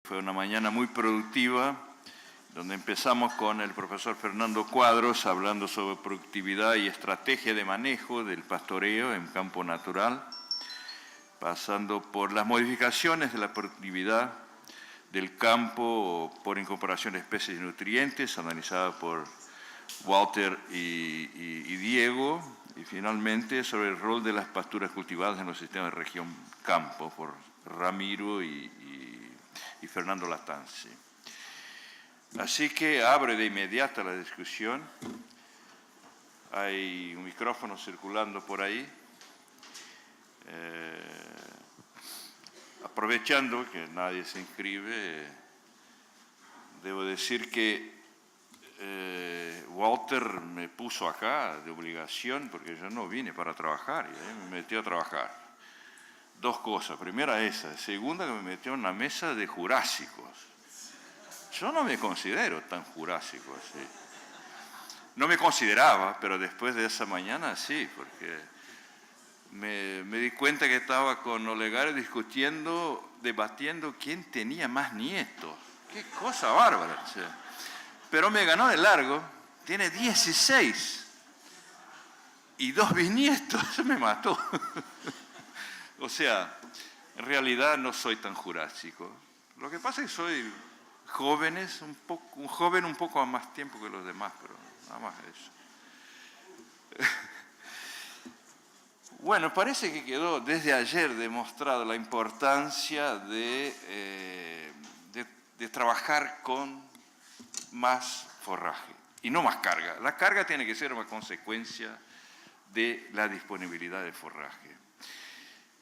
Fue una mañana muy productiva, donde empezamos con el profesor Fernando Cuadros hablando sobre productividad y estrategia de manejo del pastoreo en campo natural, pasando por las modificaciones de la productividad del campo por incorporación de especies y nutrientes, analizada por Walter y Diego, y finalmente sobre el rol de las pasturas cultivadas en los sistemas de región campo, por Ramiro y Fernando Latanzi. Así que abre de inmediato la discusión. Hay un micrófono circulando por ahí. Aprovechando que nadie se inscribe, debo decir que Walter me puso acá de obligación porque yo no vine para trabajar y me metió a trabajar. Dos cosas. Primera esa. Segunda, que me metió en la mesa de jurásicos. Yo no me considero tan jurásico así. No me consideraba, pero después de esa mañana sí, porque me di cuenta que estaba con Olegario discutiendo, debatiendo quién tenía más nietos. Qué cosa bárbara. O sea. Pero me ganó de largo, tiene 16 y 2 bisnietos, eso me mató. O sea, en realidad no soy tan jurásico. Lo que pasa es que soy un joven un poco a más tiempo que los demás, pero nada más eso. Bueno, parece que quedó desde ayer demostrada la importancia de trabajar con más forraje y no más carga. La carga tiene que ser una consecuencia de la disponibilidad de forraje.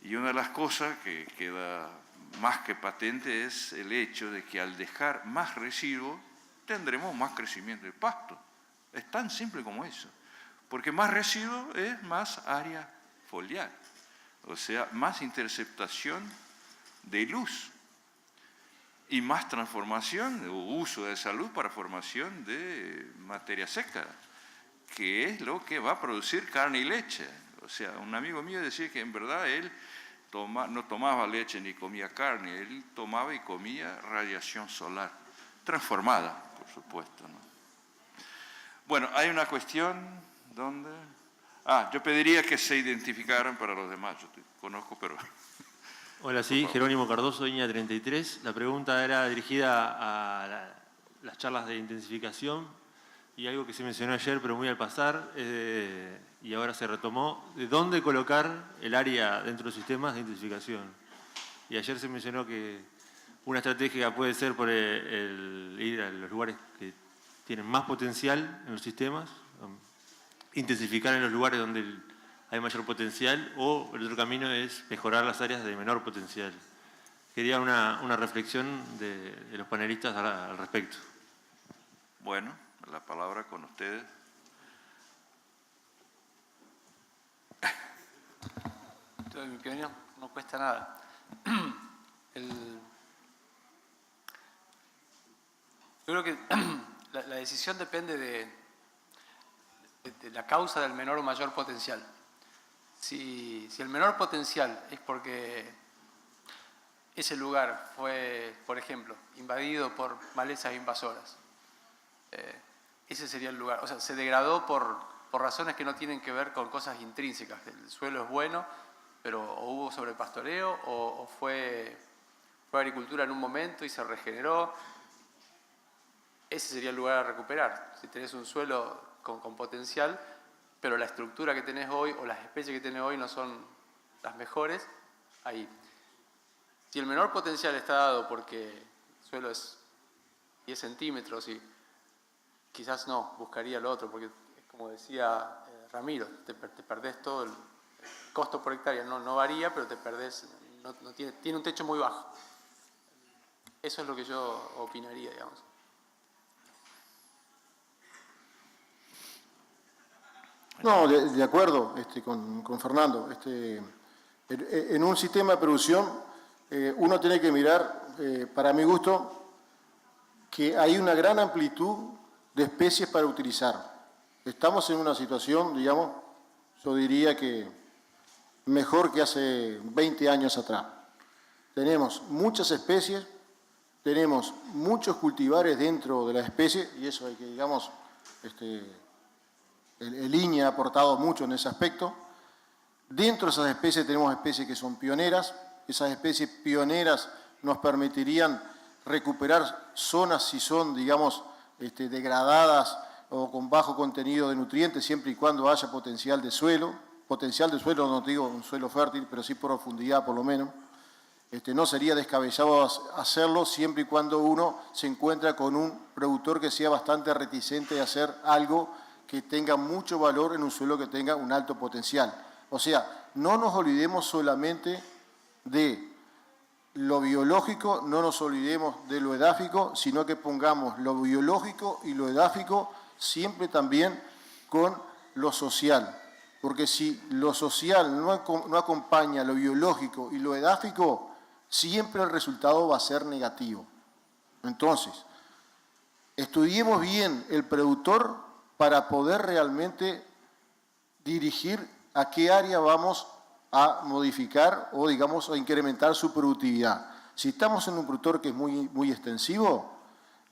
Y una de las cosas que queda más que patente es el hecho de que al dejar más residuos tendremos más crecimiento del pasto. Es tan simple como eso. Porque más residuo es más área foliar, o sea, más interceptación de luz y más transformación o uso de esa luz para formación de materia seca, que es lo que va a producir carne y leche. O sea, un amigo mío decía que en verdad él no tomaba leche ni comía carne, él tomaba y comía radiación solar, transformada, por supuesto, ¿no? Bueno, hay una cuestión donde... yo pediría que se identificaran para los demás, yo te conozco, pero... Hola, sí, Jerónimo Cardoso, Viña 33. La pregunta era dirigida a las charlas de intensificación y algo que se mencionó ayer, pero muy al pasar, y ahora se retomó, de dónde colocar el área dentro de los sistemas de intensificación. Y ayer se mencionó que una estrategia puede ser por el ir a los lugares que tienen más potencial en los sistemas, intensificar en los lugares donde hay mayor potencial, o el otro camino es mejorar las áreas de menor potencial. Quería una reflexión de los panelistas al respecto. Bueno, la palabra con ustedes. En mi opinión, no cuesta nada. Yo creo que la decisión depende de la causa del menor o mayor potencial. Si el menor potencial es porque ese lugar fue, por ejemplo, invadido por malezas invasoras, ese sería el lugar. O sea, se degradó por razones que no tienen que ver con cosas intrínsecas. El suelo es bueno, pero o hubo sobrepastoreo o fue agricultura en un momento y se regeneró. Ese sería el lugar a recuperar. Si tenés un suelo con potencial, pero la estructura que tenés hoy o las especies que tenés hoy no son las mejores, ahí. Si el menor potencial está dado porque el suelo es 10 centímetros y quizás no, buscaría lo otro, porque como decía Ramiro, te perdés todo, el costo por hectárea no varía, pero te perdés, tiene un techo muy bajo. Eso es lo que yo opinaría, digamos. No, de acuerdo con Fernando. En un sistema de producción uno tiene que mirar, para mi gusto, que hay una gran amplitud de especies para utilizar. Estamos en una situación, digamos, yo diría que mejor que hace 20 años atrás. Tenemos muchas especies tenemos muchos cultivares dentro de la especie, y eso hay que, digamos, el INE ha aportado mucho en ese aspecto. Dentro de esas especies tenemos especies que son pioneras. Esas especies pioneras nos permitirían recuperar zonas si son, digamos, degradadas o con bajo contenido de nutrientes, siempre y cuando haya potencial de suelo. Potencial de suelo, no te digo un suelo fértil, pero sí profundidad por lo menos. No sería descabellado hacerlo siempre y cuando uno se encuentra con un productor que sea bastante reticente a hacer algo que tenga mucho valor en un suelo que tenga un alto potencial. O sea, no nos olvidemos solamente de lo biológico, no nos olvidemos de lo edáfico, sino que pongamos lo biológico y lo edáfico siempre también con lo social. Porque si lo social no acompaña lo biológico y lo edáfico, siempre el resultado va a ser negativo. Entonces, estudiemos bien el productor para poder realmente dirigir a qué área vamos a modificar o, digamos, a incrementar su productividad. Si estamos en un productor que es muy extensivo,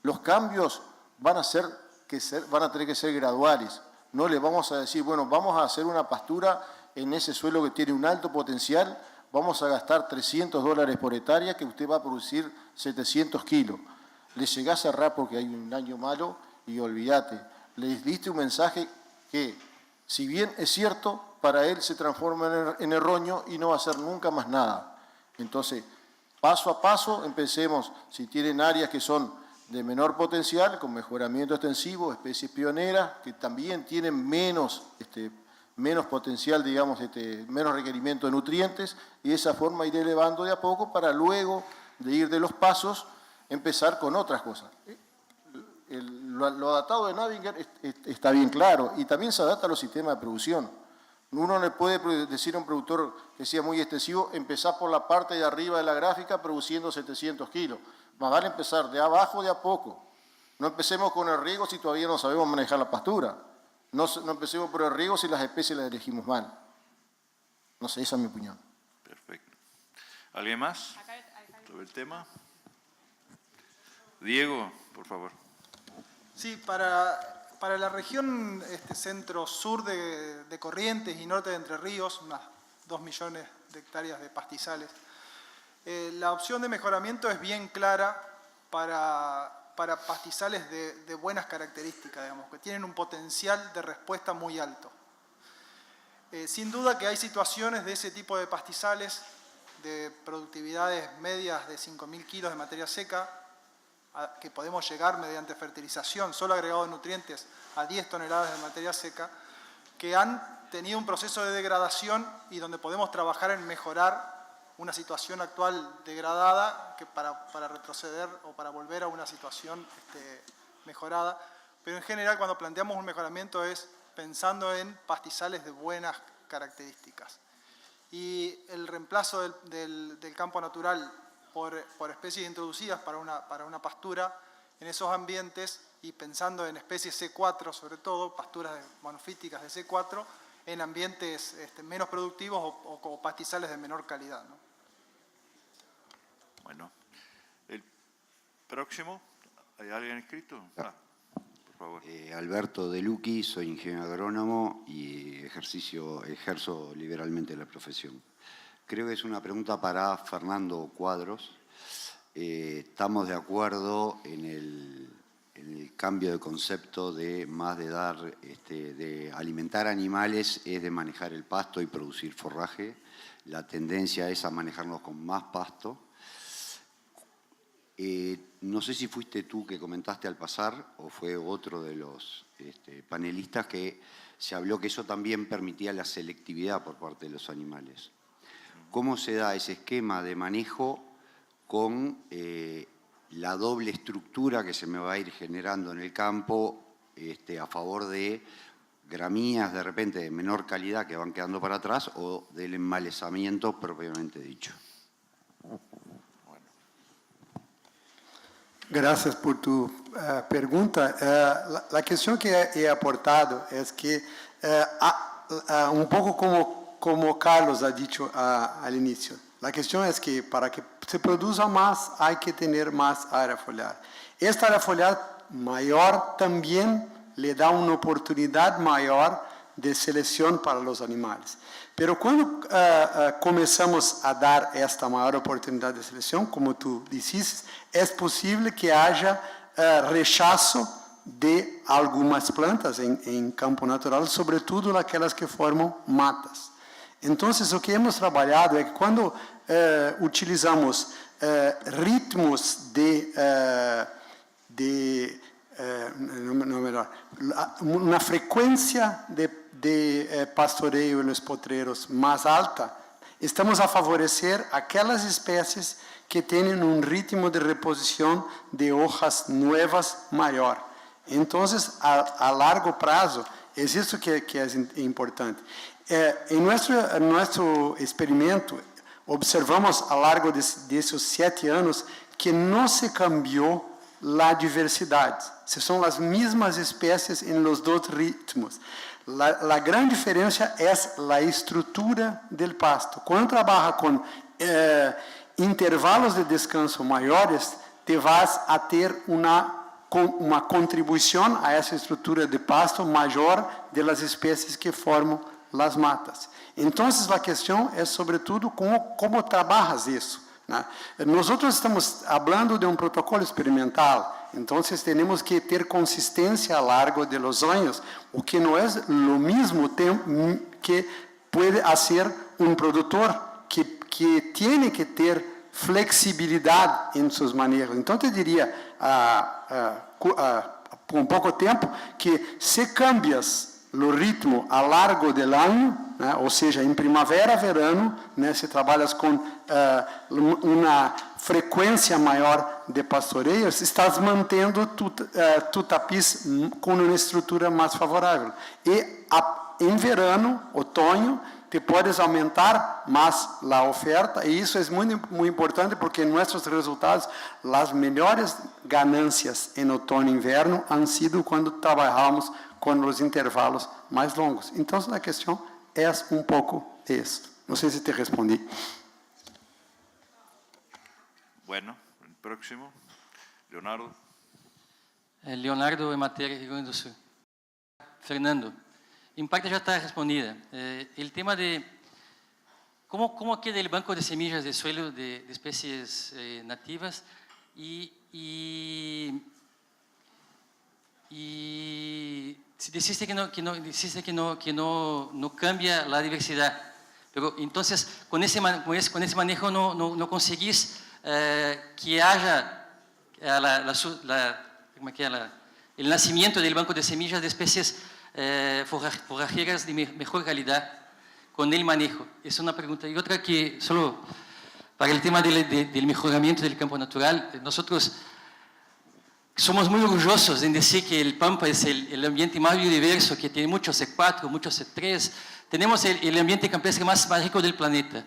los cambios van a tener que ser graduales. No le vamos a decir, bueno, vamos a hacer una pastura en ese suelo que tiene un alto potencial, vamos a gastar $300 por hectárea, que usted va a producir 700 kilos. Le llegás a cerrar porque hay un año malo y olvídate. Les diste un mensaje que, si bien es cierto, para él se transforma en erróneo y no va a hacer nunca más nada. Entonces, paso a paso, empecemos, si tienen áreas que son de menor potencial, con mejoramiento extensivo, especies pioneras, que también tienen menos potencial, digamos, menos requerimiento de nutrientes, y de esa forma ir elevando de a poco para luego de ir de los pasos, empezar con otras cosas. Lo adaptado de Navinger está bien claro, y también se adapta a los sistemas de producción. Uno le puede decir a un productor que sea muy extensivo, empezar por la parte de arriba de la gráfica produciendo 700 kilos. Más vale empezar de abajo de a poco. No empecemos con el riego si todavía no sabemos manejar la pastura. No empecemos por el riego si las especies las elegimos mal. No sé, esa es mi opinión. Perfecto. ¿Alguien más sobre el tema? Diego, por favor. Sí, para la región centro-sur de Corrientes y norte de Entre Ríos, unas 2 millones de hectáreas de pastizales, la opción de mejoramiento es bien clara para pastizales de buenas características, digamos, que tienen un potencial de respuesta muy alto. Sin duda que hay situaciones de ese tipo de pastizales de productividades medias de 5.000 kilos de materia seca, que podemos llegar mediante fertilización, solo agregado de nutrientes, a 10 toneladas de materia seca, que han tenido un proceso de degradación y donde podemos trabajar en mejorar una situación actual degradada que para retroceder o para volver a una situación mejorada. Pero en general, cuando planteamos un mejoramiento es pensando en pastizales de buenas características. Y el reemplazo del campo natural por especies introducidas para una pastura en esos ambientes, y pensando en especies C4 sobre todo, pasturas monofíticas de C4, en ambientes menos productivos o pastizales de menor calidad, ¿no? Bueno, el próximo, ¿hay alguien inscrito? Por favor. Alberto De Luqui, soy ingeniero agrónomo y ejerzo liberalmente la profesión. Creo que es una pregunta para Fernando Cuadros. Estamos de acuerdo en el cambio de concepto de más de dar, de alimentar animales es de manejar el pasto y producir forraje. La tendencia es a manejarnos con más pasto. No sé si fuiste tú que comentaste al pasar o fue otro de los panelistas que se habló que eso también permitía la selectividad por parte de los animales. ¿Cómo se da ese esquema de manejo con la doble estructura que se me va a ir generando en el campo a favor de gramíneas de repente de menor calidad que van quedando para atrás o del emmalezamiento propiamente dicho? Gracias por tu pregunta. La cuestión que he aportado es que un poco como Carlos ha dicho al inicio, La cuestión es que para que se produzca más hay que tener más área foliar. Esta área foliar mayor también le da una oportunidad mayor de selección para los animales. Pero cuando comenzamos a dar esta mayor oportunidad de selección, como tú dices, es posible que haya rechazo de algumas plantas em campo natural, sobretudo aquelas que formam matas. Então, o que hemos trabalhado é que quando utilizamos ritmos uma frequência de pastoreio nos potreiros mais alta, estamos a favorecer aquelas espécies que têm ritmo de reposição de hojas novas maior. Então, a largo prazo, é isso que é importante. Em nosso experimento, observamos ao largo desses 7 anos que não se cambiou a diversidade. São as mesmas espécies em los dois ritmos. A grande diferença é a estrutura do pasto. Quando trabalha com intervalos de descanso maiores, te vas a ter uma contribuição a essa estrutura de pasto maior das espécies que formam as matas. Então, a questão é, sobretudo, como trabalhas isso. Nós estamos falando de protocolo experimental, então temos que ter consistência a largo de los anos, o que não é o mesmo tempo que pode fazer produtor que tem que ter flexibilidade em seus manejos. Então, te diria, por pouco tempo, que se cambias o ritmo a largo do ano, ou seja, em primavera, verano, se trabalhas com uma frequência maior de pastoreio, estás mantendo tu tapiz com uma estrutura mais favorável. E em verano, outono, te podes aumentar mais a oferta, e isso é muito, muito importante porque em nossos resultados, as melhores ganâncias em outono e inverno han sido quando trabalhamos com os intervalos mais longos. Então, a questão é pouco isso. Não sei se te respondi. Bueno, el próximo, Leonardo. Leonardo Emater, Rio Grande do Sul. Fernando, em parte já está respondida. O tema de como queda o banco de semillas de suelo de especies nativas y se dijiste que no cambia la diversidad, pero entonces con ese manejo no conseguís que haya el nacimiento del banco de semillas de especies forrajeras de mejor calidad con el manejo. Es una pregunta. Y otra que solo para el tema del mejoramiento del campo natural, nosotros somos muy orgullosos en decir que el Pampa es el ambiente más biodiverso, que tiene mucho C4, mucho C3. Tenemos el ambiente campestre más rico del planeta.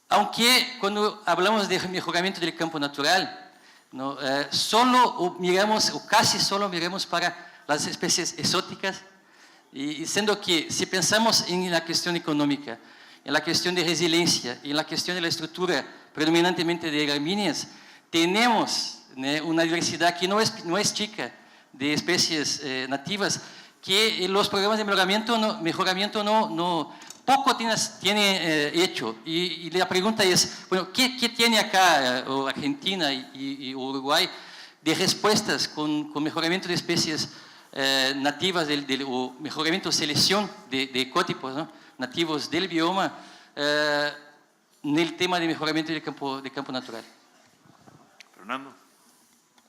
Aunque cuando hablamos de mejoramiento del campo natural, ¿no? Solo miramos, o casi solo miramos para las especies exóticas, y siendo que si pensamos en la cuestión económica, en la cuestión de resiliencia, en la cuestión de la estructura predominantemente de gramíneas, tenemos una diversidad que no es chica de especies nativas, que los programas de mejoramiento poco tiene hecho. Y la pregunta es, bueno, ¿qué tiene acá Argentina y Uruguay de respuestas con mejoramiento de especies nativas o mejoramiento de selección de ecotipos, ¿no? nativos del bioma en el tema de mejoramiento de campo natural? Fernando.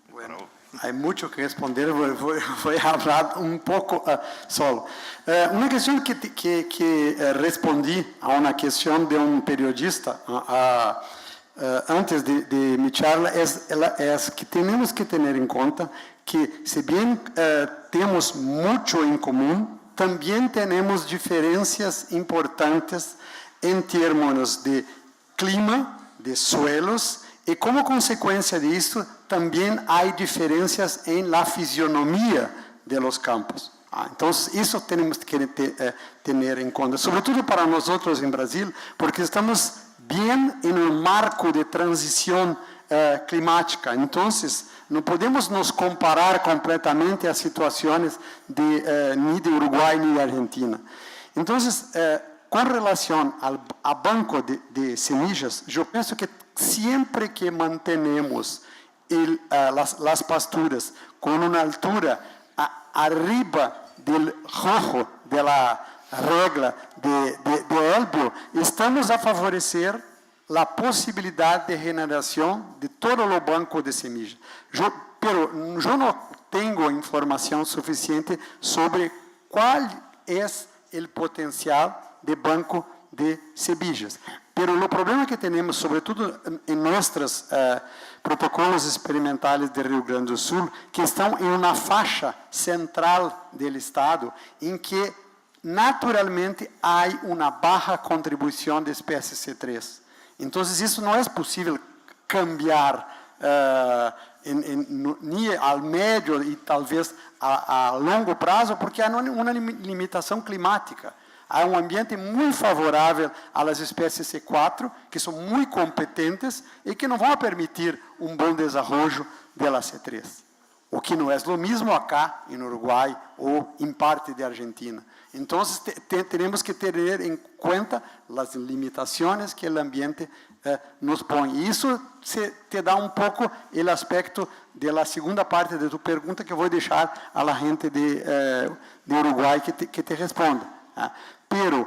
Bueno, hay mucho que responder, voy a hablar un poco solo. Una cuestión que respondí a una cuestión de un periodista antes de mi charla es que tenemos que tener en cuenta que si bien tenemos mucho en común, también tenemos diferencias importantes en términos de clima, de suelos, y como consecuencia de esto, también hay diferencias en la fisionomía de los campos. Entonces, eso tenemos que tener en cuenta, sobre todo para nosotros en Brasil, porque estamos bien en un marco de transición climática. Entonces, no podemos nos comparar completamente a situaciones ni de Uruguay ni de Argentina. Entonces, con relación al banco de semillas, yo pienso que siempre que mantenemos las pasturas con una altura arriba del rojo de la regla de Elbio, estamos a favorecer la posibilidad de generación de todo el banco de semillas. Pero yo no tengo información suficiente sobre cuál es el potencial de banco de semillas. Pero o problema que temos, sobretudo em nossos protocolos experimentales de Rio Grande do Sul, que estão em uma faixa central do estado, em que naturalmente há uma baixa contribuição de espécies C3. Então, isso não é possível cambiar nem ao médio e talvez a longo prazo, porque há uma limitação climática. Há ambiente muito favorável às espécies C4, que são muito competentes e que não vão permitir bom desenvolvimento da C3. O que não é o mesmo acá em Uruguai ou em parte de Argentina. Então, temos que ter em conta as limitações que o ambiente nos põe. E isso te dá pouco o aspecto da segunda parte de tu pergunta, que eu vou deixar à gente de Uruguai que te responda. Pero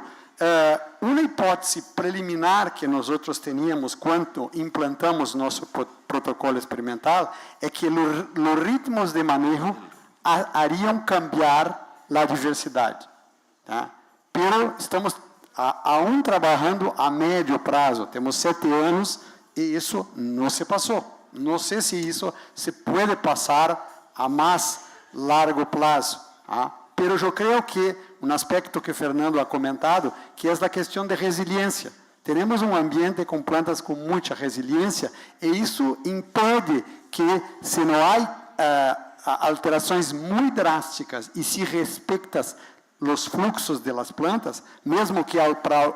uma hipótese preliminar que nós teníamos quando implantamos nosso protocolo experimental é que os ritmos de manejo hariam cambiar a diversidade. Pero estamos aún trabalhando a médio prazo, temos 7 anos e isso não se passou. Não sei se isso se pode passar a mais largo prazo. Pero eu creio que aspecto que Fernando ha comentado, que é a questão de resiliência. Temos ambiente com plantas com muita resiliência e isso impede que, se não há alterações muito drásticas e se respeitas os fluxos das plantas, mesmo que para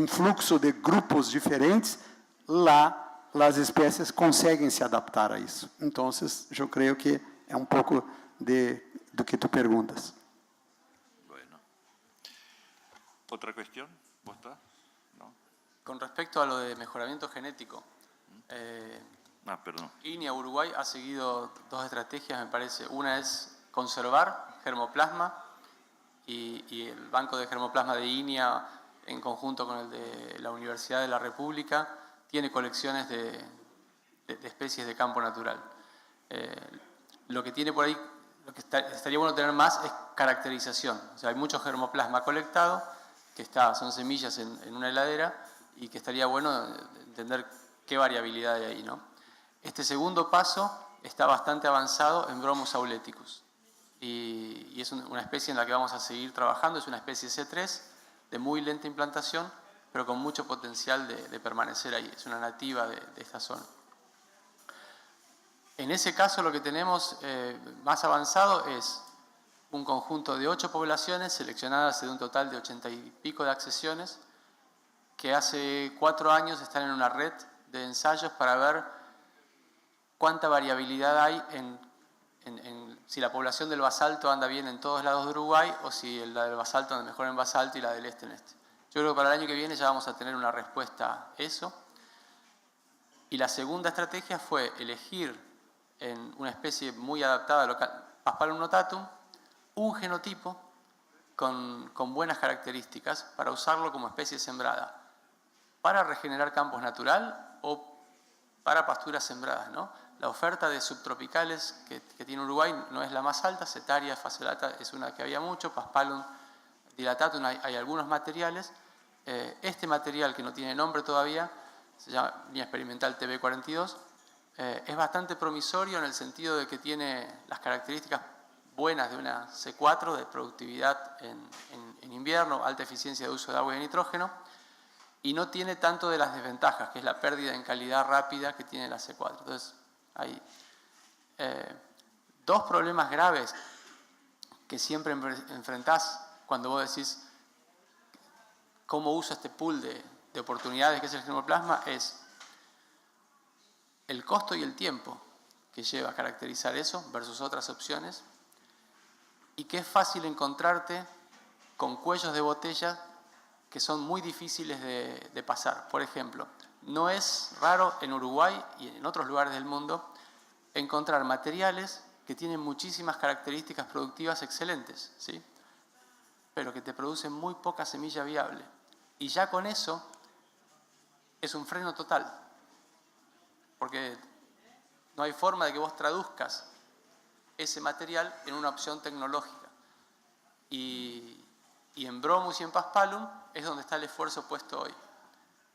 fluxo de grupos diferentes, lá as espécies conseguem se adaptar a isso. Então, eu creio que é pouco do que tu perguntas. Bueno. ¿Otra cuestión? ¿Vos estás? ¿No? Con respecto a lo de mejoramiento genético, perdón. INIA Uruguay ha seguido 2 estrategias, me parece. Una es conservar germoplasma y el banco de germoplasma de INIA, en conjunto con el de la Universidad de la República, tiene colecciones de especies de campo natural. Lo que tiene por ahí, lo que estaría bueno tener más es caracterización. O sea, hay mucho germoplasma colectado, que son semillas en una heladera, y que estaría bueno entender qué variabilidad hay ahí, ¿no? Este segundo paso está bastante avanzado en Bromus auleticus. Y es una especie en la que vamos a seguir trabajando. Es una especie C3 de muy lenta implantación, pero con mucho potencial de permanecer ahí. Es una nativa de esta zona. En ese caso lo que tenemos más avanzado es un conjunto de 8 poblaciones seleccionadas de un total de 80 y pico de accesiones, que hace 4 años están en una red de ensayos para ver cuánta variabilidad hay si la población del basalto anda bien en todos lados de Uruguay o si la del basalto anda mejor en basalto y la del este en este. Yo creo que para el año que viene ya vamos a tener una respuesta a eso. Y la segunda estrategia fue elegir en una especie muy adaptada local, Paspalum notatum, un genotipo con buenas características para usarlo como especie sembrada, para regenerar campos natural o para pasturas sembradas, ¿no? La oferta de subtropicales que tiene Uruguay no es la más alta, Setaria fasciolata es una que había mucho, Paspalum dilatatum hay algunos materiales. Este material, que no tiene nombre todavía, se llama línea experimental TB42, es bastante promisorio en el sentido de que tiene las características buenas de una C4 de productividad en invierno, alta eficiencia de uso de agua y de nitrógeno, y no tiene tanto de las desventajas, que es la pérdida en calidad rápida que tiene la C4. Entonces, hay 2 problemas graves que siempre enfrentás cuando vos decís cómo uso este pool de de oportunidades que es el germoplasma es el costo y el tiempo que lleva a caracterizar eso versus otras opciones, y que es fácil encontrarte con cuellos de botella que son muy difíciles de pasar. Por ejemplo, no es raro en Uruguay y en otros lugares del mundo encontrar materiales que tienen muchísimas características productivas excelentes, ¿sí? Pero que te producen muy poca semilla viable. Y ya con eso es un freno total, porque no hay forma de que vos traduzcas ese material en una opción tecnológica. Y en Bromus y en Paspalum es donde está el esfuerzo puesto hoy.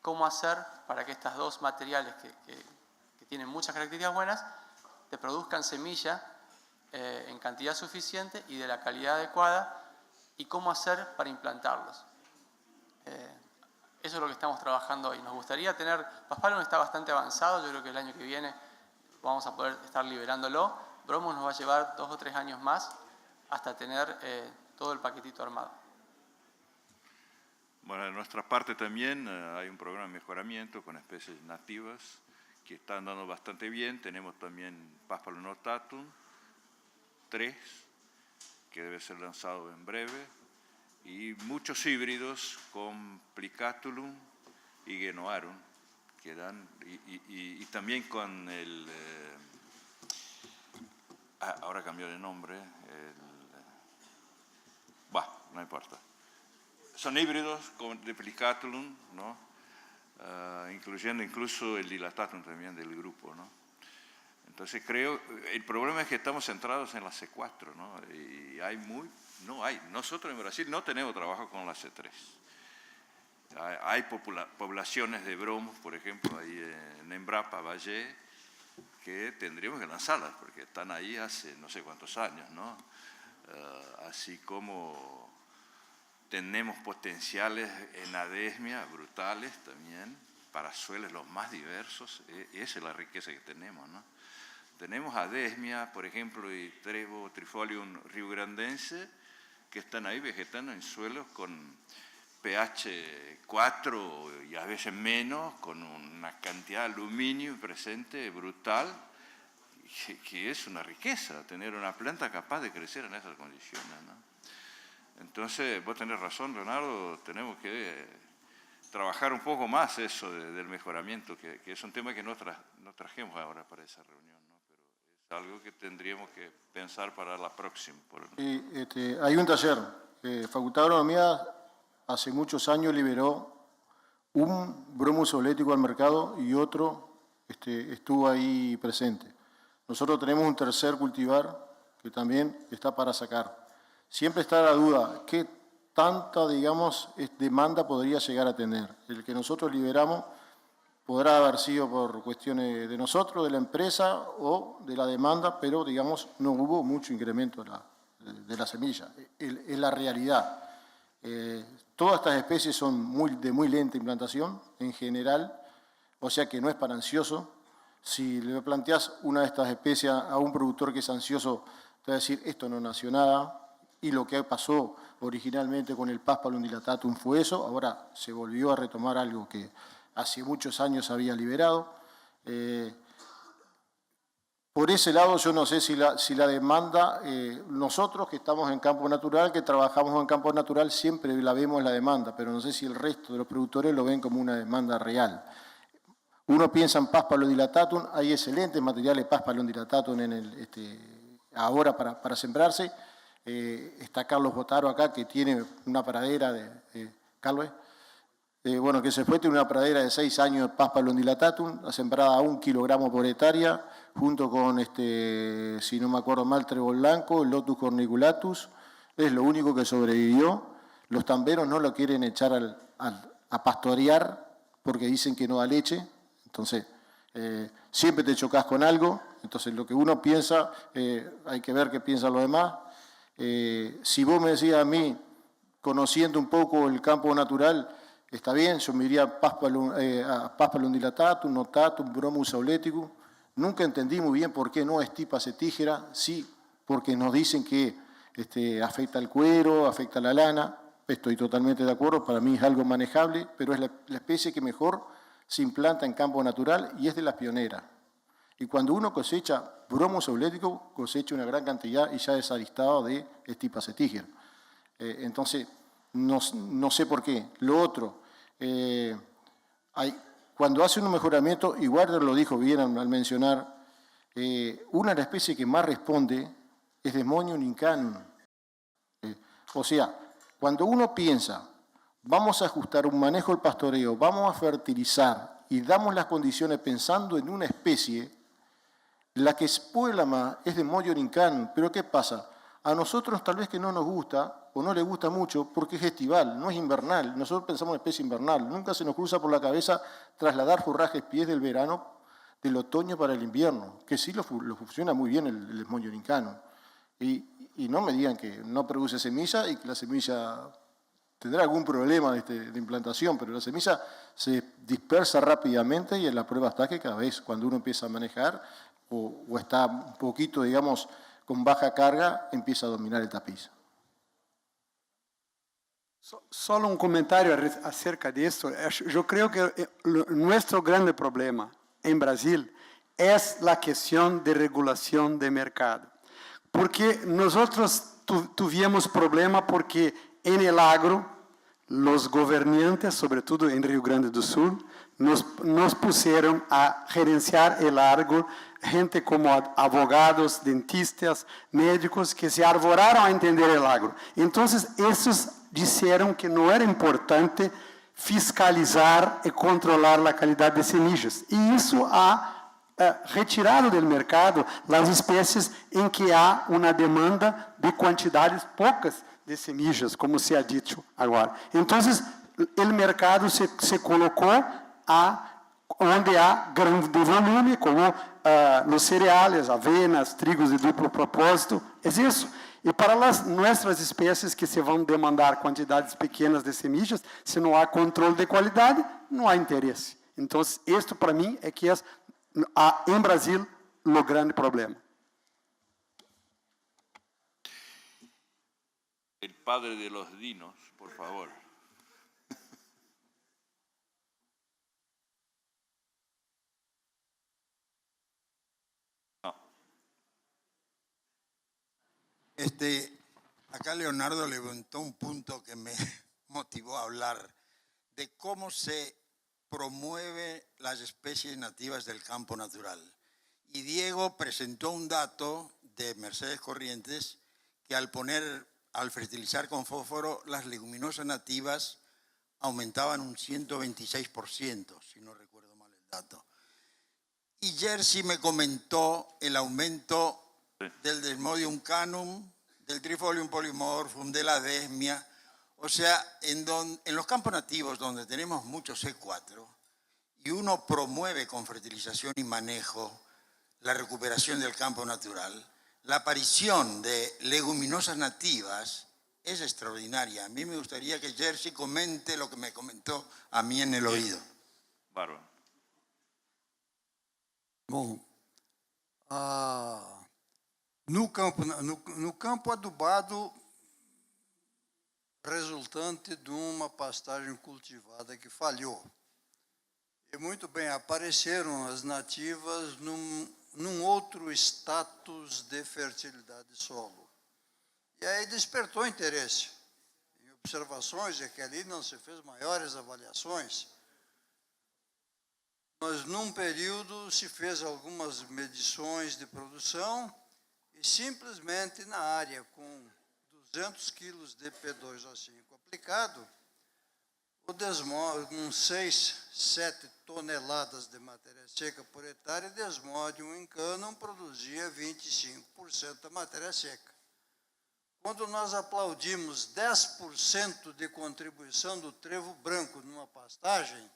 ¿Cómo hacer para que estos dos materiales que tienen muchas características buenas te produzcan semilla en cantidad suficiente y de la calidad adecuada? ¿Y cómo hacer para implantarlos? Eso es lo que estamos trabajando hoy. Nos gustaría tener... Paspalum está bastante avanzado, yo creo que el año que viene vamos a poder estar liberándolo. Bromus nos va a llevar 2 o 3 años más hasta tener todo el paquetito armado. Bueno, de nuestra parte también hay un programa de mejoramiento con especies nativas que está andando bastante bien. Tenemos también Paspalum notatum 3, que debe ser lanzado en breve, y muchos híbridos con Plicatulum y Genoarum, que dan, y también con el... ahora cambió de nombre, no importa. Son híbridos de Plicatulum, ¿no? Incluyendo incluso el Dilatatum también del grupo, ¿no? Entonces creo, el problema es que estamos centrados en la C4, ¿no? Y nosotros en Brasil no tenemos trabajo con la C3. Hay poblaciones de Bromus, por ejemplo, ahí en Embrapa, Valle, que tendríamos que lanzarlas, porque están ahí hace no sé cuántos años, ¿no? Así como tenemos potenciales en adesmia brutales también, para suelos los más diversos, esa es la riqueza que tenemos, ¿no? Tenemos adesmia, por ejemplo, y Trifolium riograndense, que están ahí vegetando en suelos con pH 4 y a veces menos, con una cantidad de aluminio presente brutal, que es una riqueza tener una planta capaz de crecer en esas condiciones, ¿no? Entonces, vos tenés razón, Leonardo, tenemos que trabajar un poco más eso del mejoramiento, que es un tema que no trajimos ahora para esa reunión, ¿no? Pero es algo que tendríamos que pensar para la próxima. Hay un taller, Facultad de Agronomía hace muchos años liberó un bromus olético al mercado y otro estuvo ahí presente. Nosotros tenemos un tercer cultivar que también está para sacar. Siempre está la duda, ¿qué tanta, digamos, demanda podría llegar a tener? El que nosotros liberamos podrá haber sido por cuestiones de nosotros, de la empresa o de la demanda, pero, digamos, no hubo mucho incremento de la semilla. Es la realidad. Todas estas especies son de muy lenta implantación, en general, o sea que no es para ansioso. Si le planteas una de estas especies a un productor que es ansioso, te va a decir, esto no nació nada. Y lo que pasó originalmente con el Paspalum dilatatum fue eso, ahora se volvió a retomar algo que hace muchos años había liberado. Por ese lado yo no sé si la demanda, nosotros que estamos en campo natural, que trabajamos en campo natural, siempre la vemos la demanda, pero no sé si el resto de los productores lo ven como una demanda real. Uno piensa en Paspalum dilatatum, hay excelentes materiales Paspalum dilatatum ahora para sembrarse. Está Carlos Botaro acá, que tiene una pradera Carlos, que se fue, tiene una pradera de 6 años de Paspalum dilatatum, sembrada a 1 kilogramo por hectárea, junto con, si no me acuerdo mal, trébol blanco, Lotus corniculatus, es lo único que sobrevivió. Los tamberos no lo quieren echar a pastorear porque dicen que no da leche, entonces siempre te chocas con algo, entonces lo que uno piensa, hay que ver qué piensan los demás. Si vos me decías a mí, conociendo un poco el campo natural, está bien, yo me iría a Paspalum dilatatum, notatum, Bromus auleticum. Nunca entendí muy bien por qué no Stipa cetígera, sí, porque nos dicen que afecta el cuero, afecta la lana. estoy totalmente de acuerdo, para mí es algo manejable, pero es la especie que mejor se implanta en campo natural y es de las pioneras. Y cuando uno cosecha bromo zoolético, cosecha una gran cantidad y ya es alistado de Stipa setiger. Entonces, no sé por qué. Lo otro, cuando hace un mejoramiento, y Walter lo dijo bien al mencionar, una de las especies que más responde es Desmodium incanum. O sea, cuando uno piensa, vamos a ajustar un manejo del pastoreo, vamos a fertilizar y damos las condiciones pensando en una especie, la que puebla más es Desmodium incanum. Pero ¿qué pasa? A nosotros tal vez que no nos gusta o no le gusta mucho porque es estival, no es invernal. Nosotros pensamos en especie invernal. Nunca se nos cruza por la cabeza trasladar forrajes pies del verano, del otoño para el invierno, que sí lo funciona muy bien el Desmodium incanum. Y no me digan que no produce semilla y que la semilla tendrá algún problema de implantación, pero la semilla se dispersa rápidamente y en la prueba está que cada vez cuando uno empieza a manejar o está un poquito, digamos, con baja carga, empieza a dominar el tapiz. Solo un comentario acerca de esto. Yo creo que nuestro grande problema en Brasil es la cuestión de regulación de mercado. Porque nosotros tuvimos problema porque en el agro, los gobernantes, sobre todo en Rio Grande do Sul, nos pusieron a gerenciar el agro, gente como abogados, dentistas, médicos, que se arvoraron a entender el agro. Entonces, esos dijeron que no era importante fiscalizar y controlar la calidad de semillas. Y eso ha retirado del mercado las especies en que hay una demanda de cantidades pocas de semillas, como se ha dicho ahora. Entonces, el mercado se colocó onde há grande volume, como los cereales, avenas, trigos de duplo propósito, es isso. E para nossas espécies que se vão demandar quantidades pequenas de semillas, se não há controle de qualidade, não há interesse. Então, isto para mim é que é, em Brasil, o grande problema. El padre de los dinos, por favor. No. Acá Leonardo levantó un punto que me motivó a hablar de cómo se promueve las especies nativas del campo natural. Y Diego presentó un dato de Mercedes Corrientes que al fertilizar con fósforo, las leguminosas nativas aumentaban un 126%, si no recuerdo mal el dato. Y Jerzy me comentó el aumento del Desmodium incanum, del Trifolium polymorphum, de la desmia. O sea, en los campos nativos donde tenemos mucho C4 y uno promueve con fertilización y manejo la recuperación del campo natural, la aparición de leguminosas nativas es extraordinaria. A mí me gustaría que Jerzy comente lo que me comentó a mí en el oído. Bárbaro. Bom, no campo adubado resultante de uma pastagem cultivada que falhou. E muito bem, apareceram as nativas num outro status de fertilidade de solo. E aí despertou interesse. Em observações, é que ali não se fez maiores avaliações, mas num período se fez algumas medições de produção e simplesmente na área com 200 quilos de P2O5 aplicado, o Desmodium, com 6, 7 toneladas de matéria seca por hectare, o Desmodium incanum produzia 25% da matéria seca. Quando nós aplaudimos 10% de contribuição do trevo branco numa pastagem,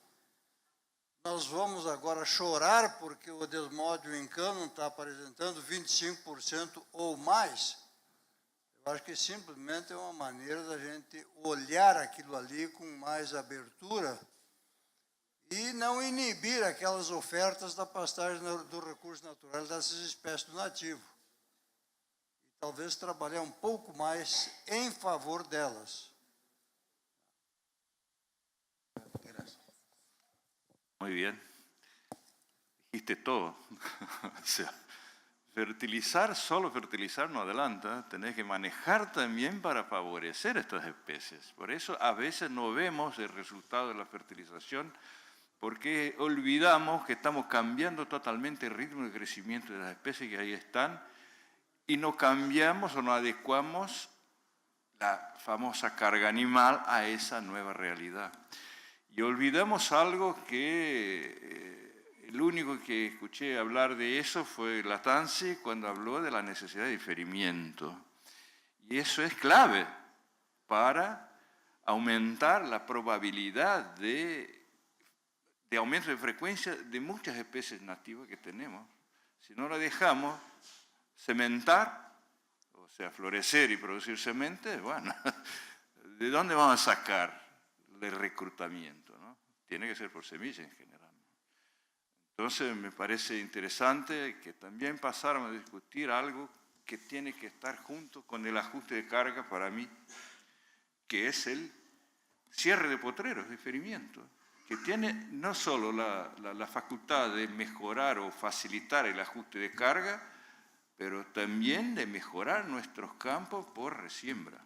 nós vamos agora chorar porque o Desmodium incanum está apresentando 25% ou mais. Eu acho que simplesmente é uma maneira da gente olhar aquilo ali com mais abertura e não inibir aquelas ofertas da pastagem do recurso natural dessas espécies do nativo. E talvez trabalhar um pouco mais em favor delas. Muy bien. Dijiste todo. O sea, fertilizar, solo fertilizar no adelanta. Tenés que manejar también para favorecer estas especies. Por eso a veces no vemos el resultado de la fertilización porque olvidamos que estamos cambiando totalmente el ritmo de crecimiento de las especies que ahí están y no cambiamos o no adecuamos la famosa carga animal a esa nueva realidad. Y olvidamos algo que el único que escuché hablar de eso fue Lattanzi cuando habló de la necesidad de diferimiento. Y eso es clave para aumentar la probabilidad de aumento de frecuencia de muchas especies nativas que tenemos. Si no la dejamos cementar, o sea, florecer y producir semente, bueno, ¿de dónde vamos a sacar el reclutamiento, ¿no? Tiene que ser por semilla en general. Entonces me parece interesante que también pasáramos a discutir algo que tiene que estar junto con el ajuste de carga para mí, que es el cierre de potreros, diferimiento, que tiene no solo la facultad de mejorar o facilitar el ajuste de carga, pero también de mejorar nuestros campos por resiembra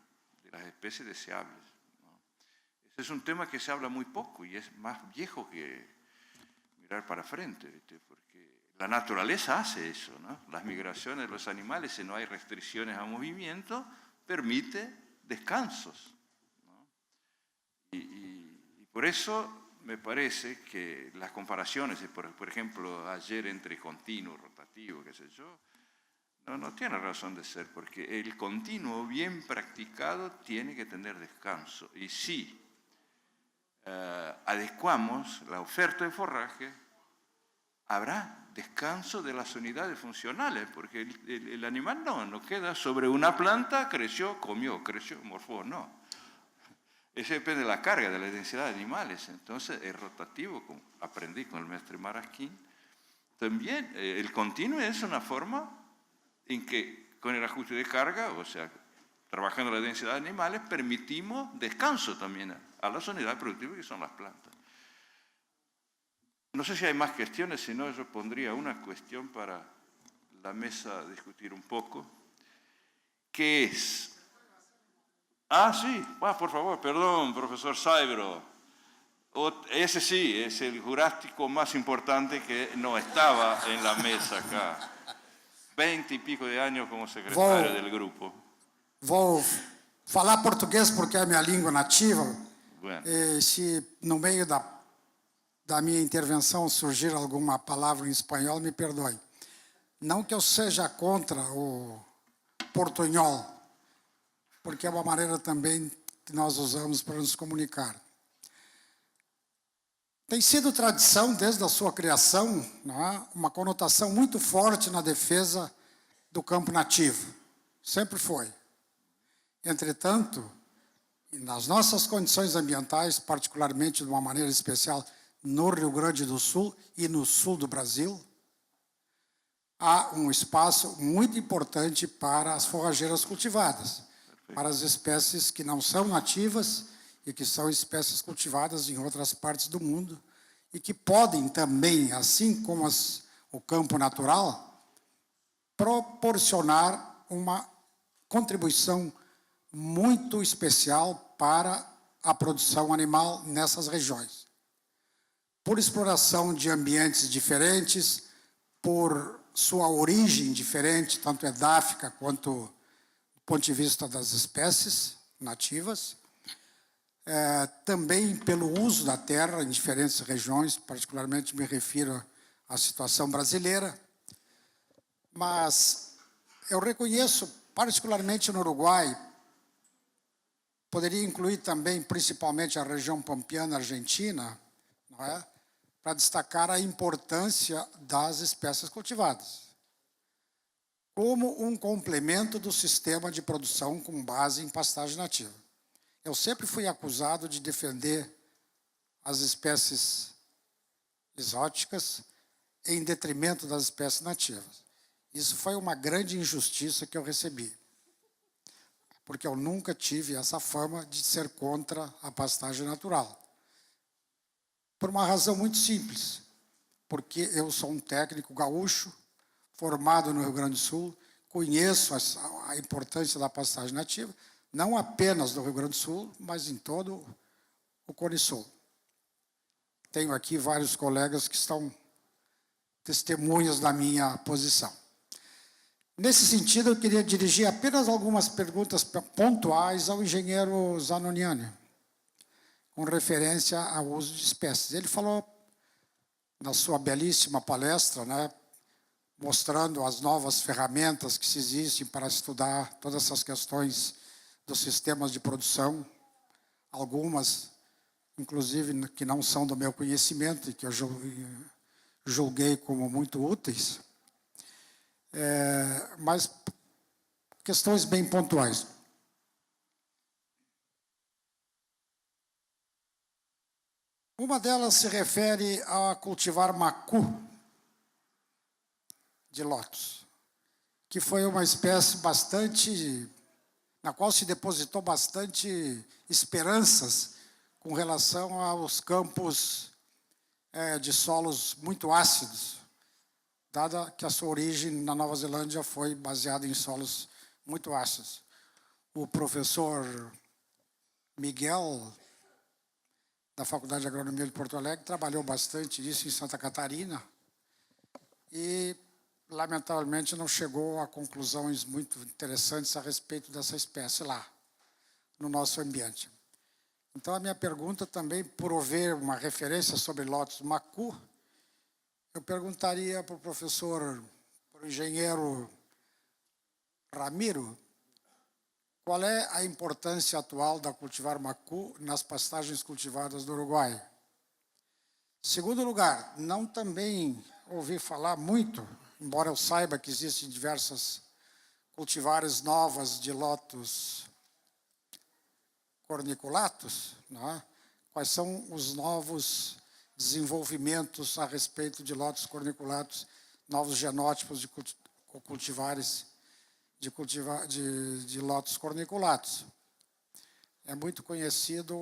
de las especies deseables. Ese es un tema que se habla muy poco y es más viejo que mirar para frente, ¿viste? Porque la naturaleza hace eso, ¿no? Las migraciones de los animales, si no hay restricciones a movimiento, permite descansos, ¿no? Y por eso me parece que las comparaciones, por ejemplo, ayer entre continuo, rotativo, qué sé yo, no tiene razón de ser, porque el continuo bien practicado tiene que tener descanso. Y si adecuamos la oferta de forraje, habrá descanso de las unidades funcionales, porque el animal no queda sobre una planta, creció, comió, creció, morfó, no. Eso depende de la carga, de la densidad de animales. Entonces, es rotativo, como aprendí con el maestro Marasquín. También el continuo es una forma en que con el ajuste de carga, o sea, trabajando la densidad de animales, permitimos descanso también a las unidades productivas que son las plantas. No sé si hay más cuestiones, si no yo pondría una cuestión para la mesa discutir un poco, que es... Ah, sí, por favor, perdón, profesor Saibro. Ese sí, es el jurástico más importante que no estaba en la mesa acá. 20 y pico de años como secretario del grupo. Vou falar português porque é a minha língua nativa. Bueno. E se no meio da minha intervenção surgir alguma palavra em espanhol, me perdoe. Não que eu seja contra o portunhol, porque é uma maneira também que nós usamos para nos comunicar. Tem sido tradição, desde a sua criação, não é? Uma conotação muito forte na defesa do campo nativo. Sempre foi. Entretanto, nas nossas condições ambientais, particularmente de uma maneira especial no Rio Grande do Sul e no sul do Brasil, há um espaço muito importante para as forrageiras cultivadas, para as espécies que não são nativas e que são espécies cultivadas em outras partes do mundo e que podem também, assim como o campo natural, proporcionar uma contribuição muito especial para a produção animal nessas regiões. Por exploração de ambientes diferentes, por sua origem diferente, tanto edáfica quanto do ponto de vista das espécies nativas, também pelo uso da terra em diferentes regiões, particularmente me refiro à situação brasileira, mas eu reconheço, particularmente no Uruguai, poderia incluir também, principalmente, a região pampeana argentina, não é? Para destacar a importância das espécies cultivadas, como um complemento do sistema de produção com base em pastagem nativa. Eu sempre fui acusado de defender as espécies exóticas em detrimento das espécies nativas. Isso foi uma grande injustiça que eu recebi, porque eu nunca tive essa fama de ser contra a pastagem natural. por uma razão muito simples, porque eu sou um técnico gaúcho, formado no Rio Grande do Sul, conheço a importância da pastagem nativa, não apenas no Rio Grande do Sul, mas em todo o Cone Sul. Tenho aqui vários colegas que estão testemunhas da minha posição. Nesse sentido, eu queria dirigir apenas algumas perguntas pontuais ao engenheiro Zanoniani, com referência ao uso de espécies. Ele falou, na sua belíssima palestra, né, mostrando as novas ferramentas que se existem para estudar todas essas questões dos sistemas de produção, algumas, inclusive, que não são do meu conhecimento e que eu julguei como muito úteis, mas questões bem pontuais. Uma delas se refere a cultivar macu de lótus, que foi uma espécie na qual se depositou bastante esperanças com relação aos campos de solos muito ácidos, dada que a sua origem na Nova Zelândia foi baseada em solos muito ácidos. O professor Miguel, da Faculdade de Agronomia de Porto Alegre, trabalhou bastante nisso em Santa Catarina e, lamentavelmente, não chegou a conclusões muito interessantes a respeito dessa espécie lá, no nosso ambiente. Então, a minha pergunta também, por haver uma referência sobre lótus macu, eu perguntaria para o professor, para o engenheiro Ramiro, qual é a importância atual da cultivar macu nas pastagens cultivadas no Uruguai? Segundo lugar, não também ouvi falar muito, embora eu saiba que existem diversas cultivares novas de lótus corniculatus, não é? Quais são os novos desenvolvimentos a respeito de lótus corniculatus, novos genótipos de cultivares de lótus corniculatus. É muito conhecido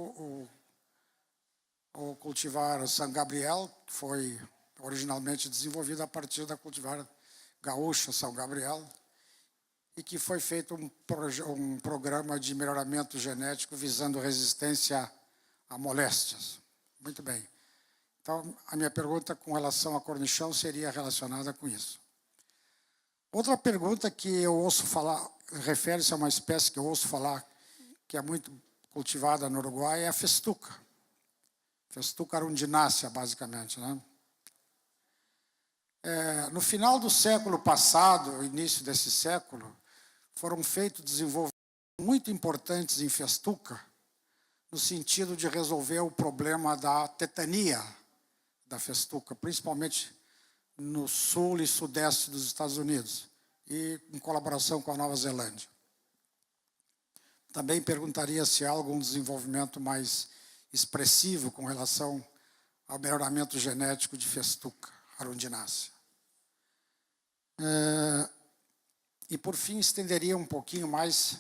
o cultivar San Gabriel, que foi originalmente desenvolvido a partir da cultivar gaúcha São Gabriel, e que foi feito um programa de melhoramento genético visando resistência a moléstias. Muito bem. Então, a minha pergunta com relação a cornichão seria relacionada com isso. Outra pergunta que eu ouço falar, refere-se a uma espécie que eu ouço falar, que é muito cultivada no Uruguai, é a festuca. Festuca arundinacea, basicamente, né? No final do século passado, início desse século, foram feitos desenvolvimentos muito importantes em festuca, no sentido de resolver o problema da tetania da festuca, principalmente no sul e sudeste dos Estados Unidos, e em colaboração com a Nova Zelândia. Também perguntaria se há algum desenvolvimento mais expressivo com relação ao melhoramento genético de festuca arundinacea. E, por fim, estenderia um pouquinho mais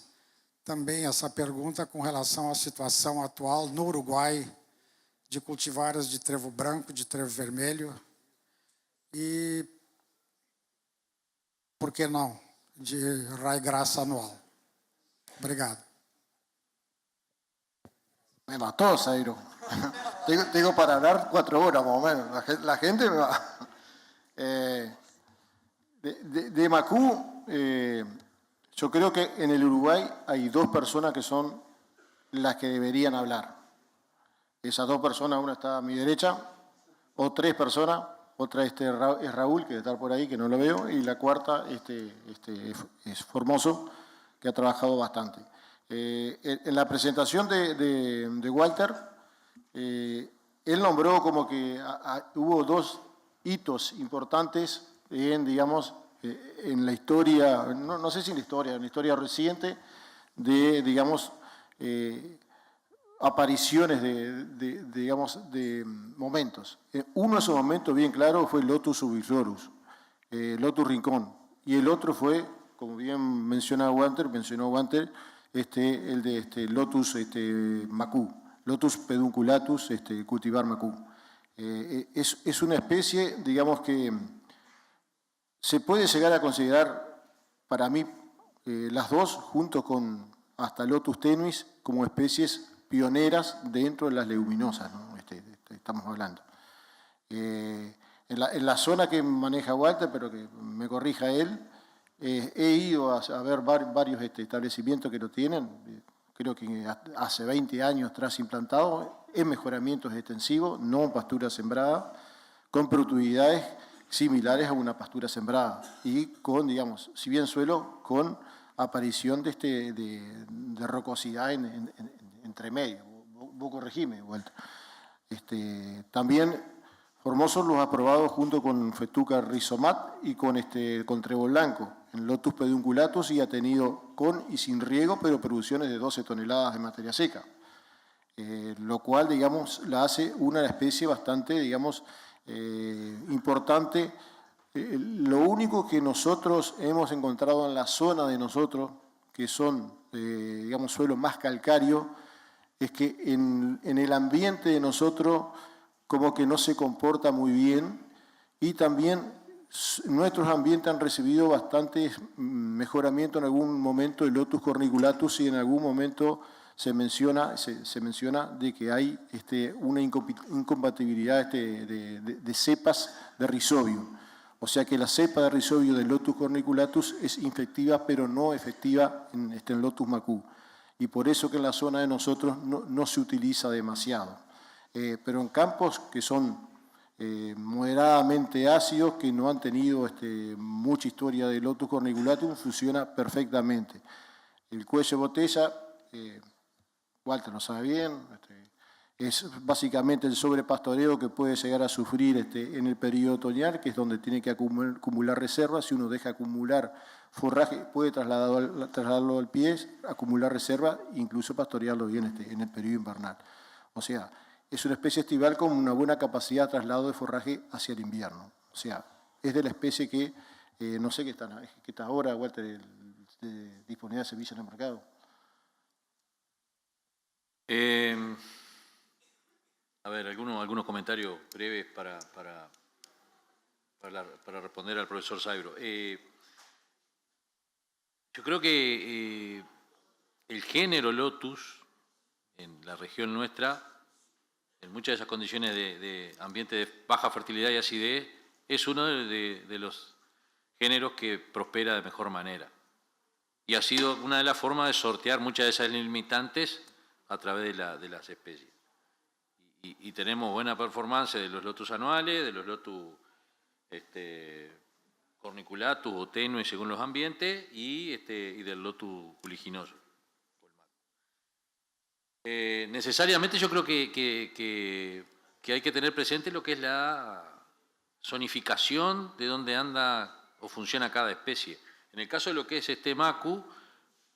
também essa pergunta com relação à situação atual no Uruguai de cultivares de trevo branco, de trevo vermelho e, por que não, de raigraça anual. Obrigado. Me mató, Zairo. Tengo para hablar 4 horas más o menos. La gente me va. De Macú, yo creo que en el Uruguay hay 2 personas que son las que deberían hablar. Esas 2 personas, una está a mi derecha, o 3 personas, otra es Raúl, que debe estar por ahí, que no lo veo, y la cuarta es Formoso, que ha trabajado bastante. En la presentación de Walter, él nombró como que hubo 2 hitos importantes digamos, en la historia, no sé si en la historia reciente, de, digamos, apariciones de momentos. Uno de esos momentos bien claro fue Lotus ubiflorus, Lotus rincón, y el otro fue, como bien mencionó Walter, el de Lotus macú, Lotus pedunculatus cultivar macú. Es una especie, digamos, que se puede llegar a considerar, para mí, las dos, junto con hasta Lotus tenuis, como especies pioneras dentro de las leguminosas, ¿no? Estamos hablando. En la zona que maneja Walter, pero que me corrija él, he ido a ver varios establecimientos que lo tienen, creo que hace 20 años tras implantado, en mejoramientos extensivos, no pastura sembrada, con productividades similares a una pastura sembrada y con, digamos, si bien suelo, con aparición de rocosidad entre medio. Vos corregime, Walter. También formosos los aprobados junto con Festuca rizomat y con trébol blanco, en Lotus pedunculatus, y ha tenido con y sin riego, pero producciones de 12 toneladas de materia seca, lo cual, digamos, la hace una especie bastante, digamos, importante. Lo único que nosotros hemos encontrado en la zona de nosotros, que son, digamos, suelos más calcáreos, es que en el ambiente de nosotros como que no se comporta muy bien, y también nuestros ambientes han recibido bastantes mejoramientos en algún momento de Lotus corniculatus, y en algún momento se menciona de que hay una incompatibilidad de cepas de rhizobio. O sea que la cepa de rhizobio del Lotus corniculatus es infectiva, pero no efectiva en Lotus macú. Y por eso que en la zona de nosotros no se utiliza demasiado. Pero en campos que son moderadamente ácidos, que no han tenido mucha historia de Lotus corniculatum, funciona perfectamente. El cuello de botella, Walter lo sabe bien, es básicamente el sobrepastoreo que puede llegar a sufrir en el periodo otoñal, que es donde tiene que acumular reservas. Si uno deja acumular forraje, puede trasladarlo al pie, acumular reserva, incluso pastorearlo bien en el periodo invernal. O sea, es una especie estival con una buena capacidad de traslado de forraje hacia el invierno. O sea, es de la especie que, no sé qué está ahora, Walter, de disponibilidad de semillas en el mercado. A ver, algunos comentarios breves para responder al profesor Saibro. Yo creo que el género Lotus en la región nuestra, en muchas de esas condiciones de ambiente de baja fertilidad y acidez, es uno de los géneros que prospera de mejor manera. Y ha sido una de las formas de sortear muchas de esas limitantes a través de las especies. Y tenemos buena performance de los Lotus anuales, de los Lotus corniculatus o tenues según los ambientes, y del Lotus culiginoso. Necesariamente yo creo que hay que tener presente lo que es la zonificación de dónde anda o funciona cada especie. En el caso de lo que es macu,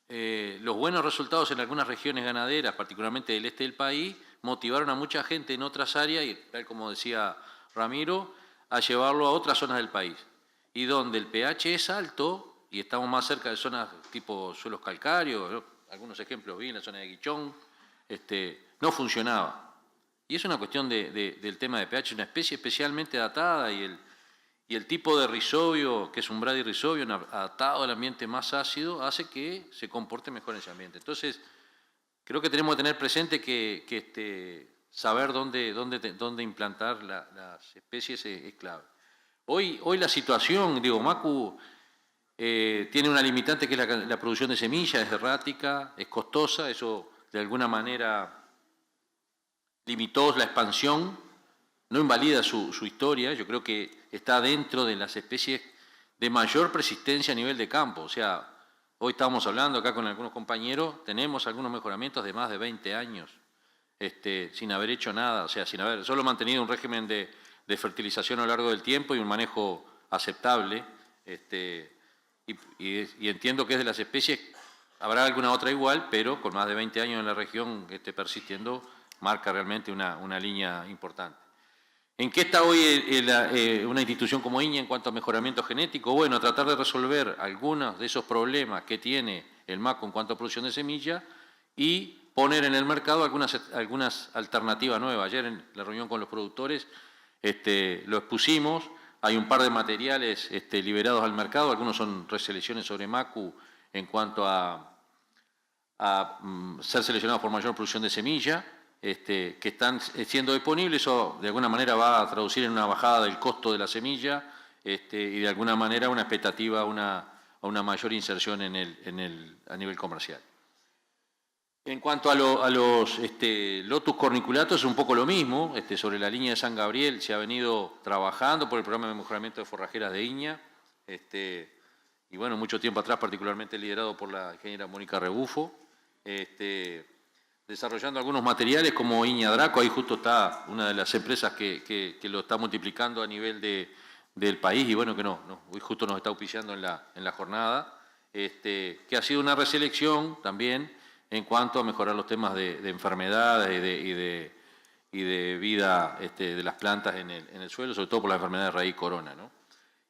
los buenos resultados en algunas regiones ganaderas, particularmente del este del país, motivaron a mucha gente en otras áreas, y tal como decía Ramiro, a llevarlo a otras zonas del país. Y donde el pH es alto, y estamos más cerca de zonas tipo suelos calcáreos, ¿no? Algunos ejemplos vi en la zona de Guichón, no funcionaba. Y es una cuestión del tema de pH, una especie especialmente adaptada, y el tipo de rhizobio, que es un bradyrhizobio adaptado al ambiente más ácido, hace que se comporte mejor en ese ambiente. Entonces, creo que tenemos que tener presente que saber dónde implantar las especies es clave. Hoy la situación, macu tiene una limitante que es la producción de semillas, es errática, es costosa, eso de alguna manera limitó la expansión, no invalida su historia. Yo creo que está dentro de las especies de mayor persistencia a nivel de campo. O sea, hoy estamos hablando acá con algunos compañeros, tenemos algunos mejoramientos de más de 20 años, sin haber hecho nada, o sea, sin haber solo mantenido un régimen de fertilización a lo largo del tiempo y un manejo aceptable. Y entiendo que es de las especies, habrá alguna otra igual, pero con más de 20 años en la región persistiendo, marca realmente una línea importante. ¿En qué está hoy una institución como INEA en cuanto a mejoramiento genético? Bueno, tratar de resolver algunos de esos problemas que tiene el macu en cuanto a producción de semilla y poner en el mercado algunas alternativas nuevas. Ayer en la reunión con los productores lo expusimos. Hay un par de materiales liberados al mercado, algunos son reselecciones sobre MACU en cuanto a ser seleccionados por mayor producción de semilla, que están siendo disponibles. Eso de alguna manera va a traducir en una bajada del costo de la semilla y de alguna manera una expectativa a una mayor inserción a nivel comercial. En cuanto a los Lotus corniculatos, es un poco lo mismo. Sobre la línea de San Gabriel se ha venido trabajando por el programa de mejoramiento de forrajeras de Iña, y bueno, mucho tiempo atrás, particularmente liderado por la ingeniera Mónica Rebufo, desarrollando algunos materiales como Iña Draco. Ahí justo está una de las empresas que lo está multiplicando a nivel del país, y bueno, hoy justo nos está auspiciando en la jornada, que ha sido una reselección también en cuanto a mejorar los temas de enfermedades y de vida de las plantas en el suelo, sobre todo por la enfermedad de raíz corona, ¿no?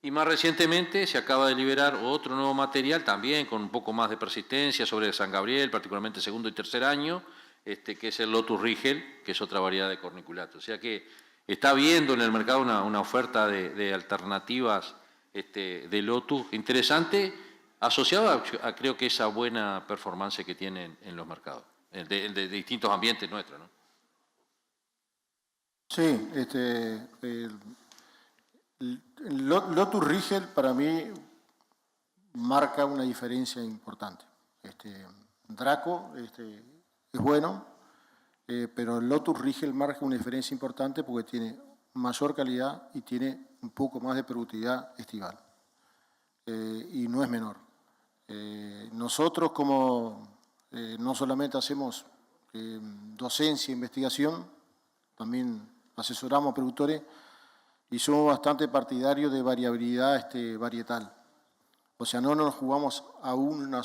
Y más recientemente se acaba de liberar otro nuevo material, también con un poco más de persistencia, sobre San Gabriel, particularmente segundo y tercer año, que es el Lotus Rigel, que es otra variedad de corniculato. O sea que está habiendo en el mercado una oferta de alternativas de Lotus interesante, asociado a creo que esa buena performance que tienen en los mercados, de distintos ambientes nuestros, ¿no? Sí, el Lotus Rigel para mí marca una diferencia importante. Draco es bueno, pero el Lotus Rigel marca una diferencia importante porque tiene mayor calidad y tiene un poco más de productividad estival. Y no es menor. Nosotros no solamente hacemos docencia e investigación, también asesoramos a productores y somos bastante partidarios de variabilidad varietal. O sea, no nos jugamos a un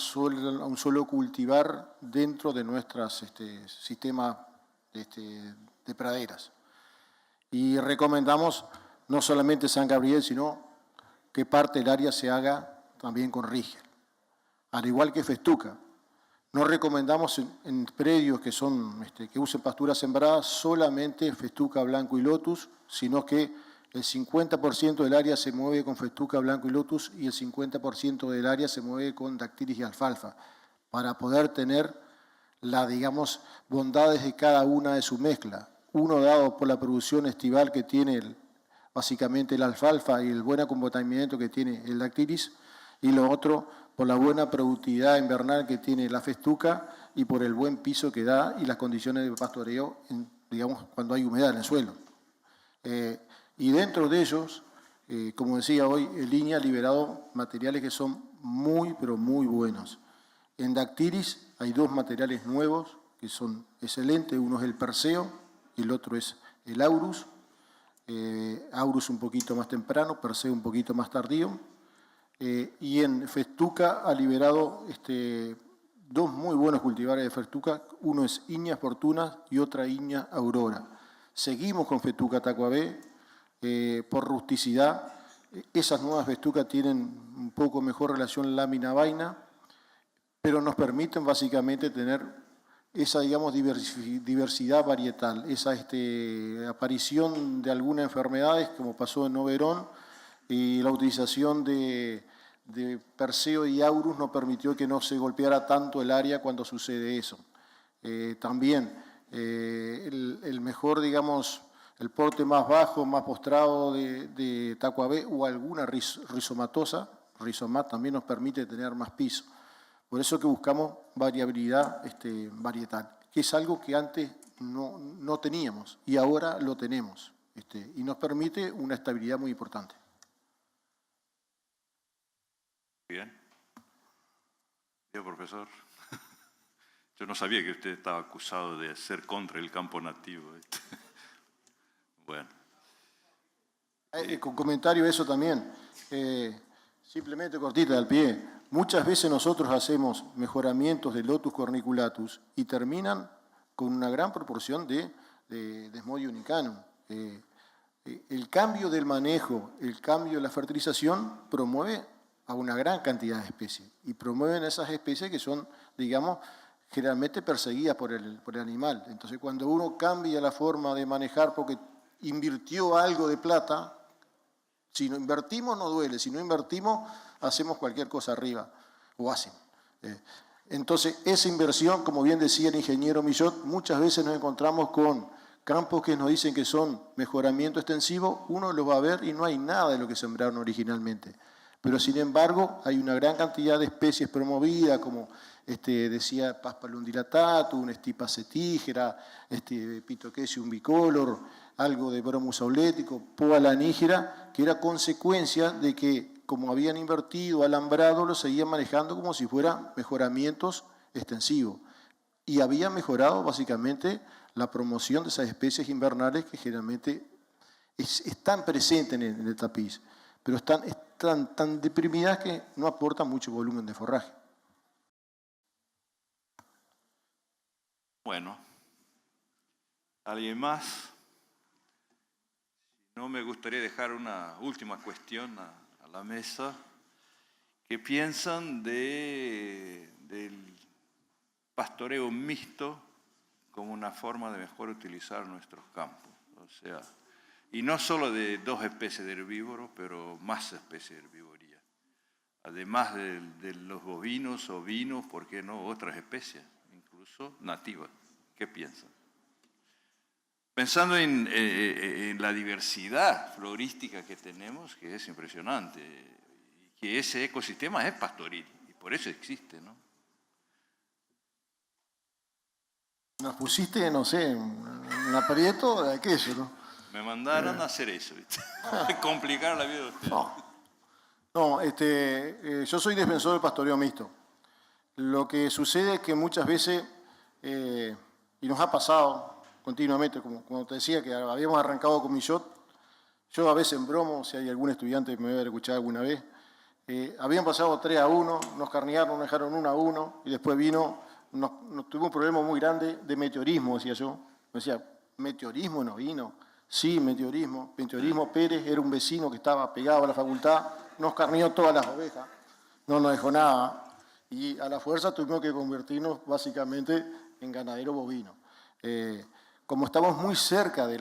solo cultivar dentro de nuestros sistemas de praderas. Y recomendamos no solamente San Gabriel, sino que parte del área se haga también con Rigel. Al igual que Festuca. No recomendamos en predios que usen pasturas sembradas solamente Festuca, Blanco y Lotus, sino que el 50% del área se mueve con Festuca, Blanco y Lotus y el 50% del área se mueve con Dactylis y alfalfa, para poder tener las, bondades de cada una de su mezcla. Uno dado por la producción estival que tiene básicamente la alfalfa y el buen acompañamiento que tiene el Dactylis, y lo otro por la buena productividad invernal que tiene la Festuca y por el buen piso que da y las condiciones de pastoreo, cuando hay humedad en el suelo. Y dentro de ellos, como decía hoy, el INEA ha liberado materiales que son muy, pero muy buenos. En Dactylis hay dos materiales nuevos que son excelentes. Uno es el Perseo y el otro es el Aurus. Aurus un poquito más temprano, Perseo un poquito más tardío. Y en Festuca ha liberado dos muy buenos cultivares de Festuca. Uno es Iña Fortuna y otra Iña Aurora. Seguimos con Festuca Tacuabé por rusticidad. Esas nuevas Festuca tienen un poco mejor relación lámina-vaina, pero nos permiten básicamente tener esa, diversidad varietal, esa aparición de algunas enfermedades, como pasó en Oberón, y la utilización de Perseo y Aurus nos permitió que no se golpeara tanto el área cuando sucede eso. También el mejor, el porte más bajo, más postrado de Tacuabé o alguna rizomatosa, rizomat también nos permite tener más piso. Por eso que buscamos variabilidad varietal, que es algo que antes no teníamos y ahora lo tenemos, y nos permite una estabilidad muy importante. Bien. Yo, profesor, yo no sabía que usted estaba acusado de ser contra el campo nativo. Bueno. Con comentario eso también, simplemente cortita al pie. Muchas veces nosotros hacemos mejoramientos de Lotus corniculatus y terminan con una gran proporción de Desmodium unicanum. El cambio del manejo, el cambio de la fertilización promueve a una gran cantidad de especies y promueven esas especies que son, generalmente perseguidas por el animal. Entonces, cuando uno cambia la forma de manejar porque invirtió algo de plata. Si no invertimos no duele, si no invertimos hacemos cualquier cosa arriba, o hacen. Entonces, esa inversión, como bien decía el ingeniero Millot, muchas veces nos encontramos con campos que nos dicen que son mejoramiento extensivo, uno los va a ver y no hay nada de lo que sembraron originalmente. Pero sin embargo, hay una gran cantidad de especies promovidas, como decía Paspalum dilatatum, Stipa cetígera, Pitoquesium bicolor, algo de Bromus aulético, Poa lanígera, que era consecuencia de que, como habían invertido, alambrado, lo seguían manejando como si fueran mejoramientos extensivos. Y habían mejorado básicamente la promoción de esas especies invernales que generalmente están presentes en el tapiz, pero están tan deprimidas que no aportan mucho volumen de forraje. Bueno, ¿alguien más? No, me gustaría dejar una última cuestión a la mesa. ¿Qué piensan del pastoreo mixto como una forma de mejor utilizar nuestros campos? O sea, y no solo de 2 especies de herbívoros, pero más especies de herbivoría. Además de los bovinos, ovinos, ¿por qué no? Otras especies, incluso nativas. ¿Qué piensan? Pensando en la diversidad florística que tenemos, que es impresionante, que ese ecosistema es pastoril, y por eso existe, ¿no? Nos pusiste, no sé, un aprieto de aquello, ¿no? Me mandaron a hacer eso, ¿viste? Complicar la vida de ustedes. No, yo soy defensor del pastoreo mixto. Lo que sucede es que muchas veces, y nos ha pasado continuamente, como te decía, que habíamos arrancado con Millot, yo a veces en bromo, si hay algún estudiante que me debe haber escuchado alguna vez, habían pasado 3-1, nos carnearon, nos dejaron 1-1, y después vino, nos tuvo un problema muy grande de meteorismo, decía yo. Me decía, ¿meteorismo no vino? Sí, meteorismo. Pérez era un vecino que estaba pegado a la facultad, nos carneó todas las ovejas, no nos dejó nada, y a la fuerza tuvimos que convertirnos básicamente en ganadero bovino. Como estamos muy cerca de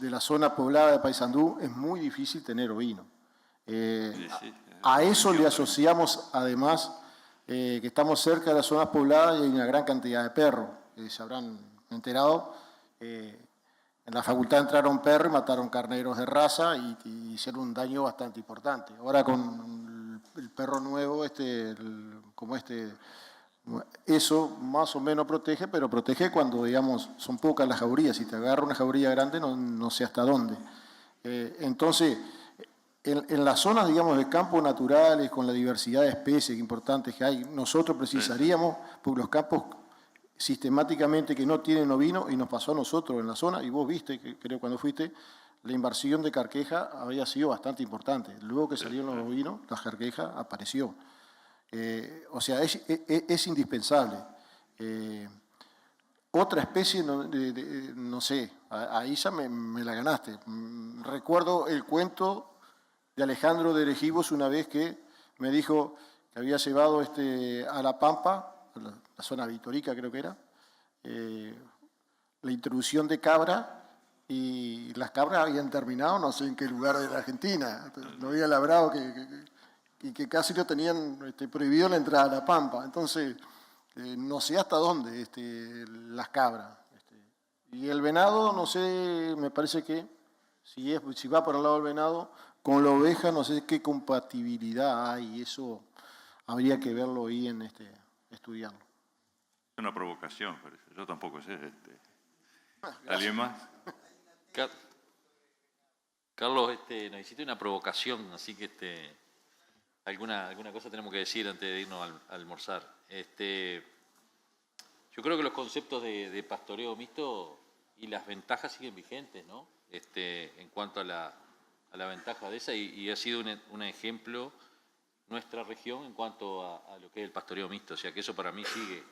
la zona poblada de Paysandú, es muy difícil tener ovino. A eso le asociamos además que estamos cerca de las zonas pobladas y hay una gran cantidad de perros. Se habrán enterado, en la facultad entraron perros y mataron carneros de raza y hicieron un daño bastante importante. Ahora con el perro nuevo, eso más o menos protege, pero protege cuando, digamos, son pocas las jaurías. Si te agarra una jauría grande, no sé hasta dónde. Entonces, en las zonas, digamos, de campos naturales, con la diversidad de especies importantes que hay, nosotros precisaríamos, porque los campos sistemáticamente que no tienen ovino, y nos pasó a nosotros en la zona, y vos viste, que creo cuando fuiste, la invasión de carqueja había sido bastante importante. Luego que salieron los ovinos, la carqueja apareció. O sea, es indispensable. Otra especie, no sé, ahí ya me la ganaste. Recuerdo el cuento de Alejandro de Erejibos una vez que me dijo que había llevado a La Pampa, la zona vitorica creo que era, la introducción de cabra, y las cabras habían terminado no sé en qué lugar de la Argentina, lo había labrado y que casi lo tenían prohibido la entrada a La Pampa. Entonces, no sé hasta dónde las cabras. Y el venado, no sé, me parece que si va por el lado del venado, con la oveja no sé qué compatibilidad hay, eso habría que verlo ahí estudiarlo. Es una provocación, parece. Yo tampoco sé. ¿Alguien más? Carlos, nos hiciste una provocación, así que alguna cosa tenemos que decir antes de irnos a almorzar. Yo creo que los conceptos de pastoreo mixto y las ventajas siguen vigentes, ¿no? En cuanto a la ventaja de esa, y ha sido un ejemplo nuestra región en cuanto a lo que es el pastoreo mixto, o sea que eso para mí sigue.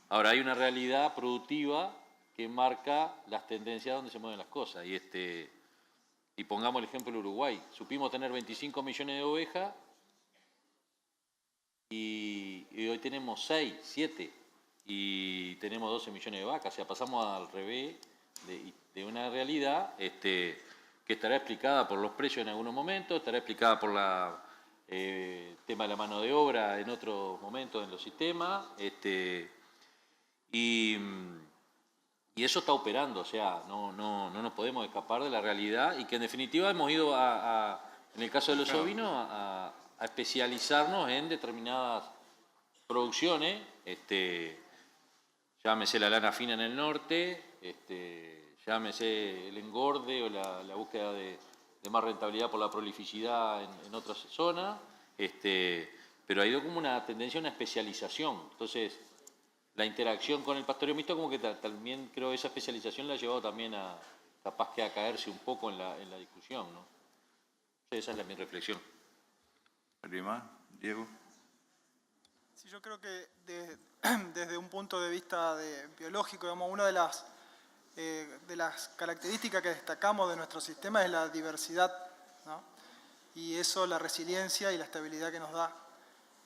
Ahora, hay una realidad productiva que marca las tendencias donde se mueven las cosas, y pongamos el ejemplo de Uruguay. Supimos tener 25 millones de ovejas y hoy tenemos 6, 7 y tenemos 12 millones de vacas. O sea, pasamos al revés de una realidad que estará explicada por los precios en algunos momentos, estará explicada por el tema de la mano de obra en otros momentos en los sistemas, y eso está operando, o sea, no nos podemos escapar de la realidad y que en definitiva hemos ido en el caso de los ovinos a especializarnos en determinadas producciones, llámese la lana fina en el norte, llámese el engorde o la búsqueda de más rentabilidad por la prolificidad en otras zonas, pero ha ido como una tendencia a una especialización. Entonces, la interacción con el pastoreo mixto como que también creo esa especialización la ha llevado también capaz que a caerse un poco en la discusión, ¿no? Esa es mi reflexión. ¿Alguien más? Diego. Sí, yo creo que desde un punto de vista biológico, digamos, una de las características que destacamos de nuestro sistema es la diversidad, ¿no? Y eso, la resiliencia y la estabilidad que nos da.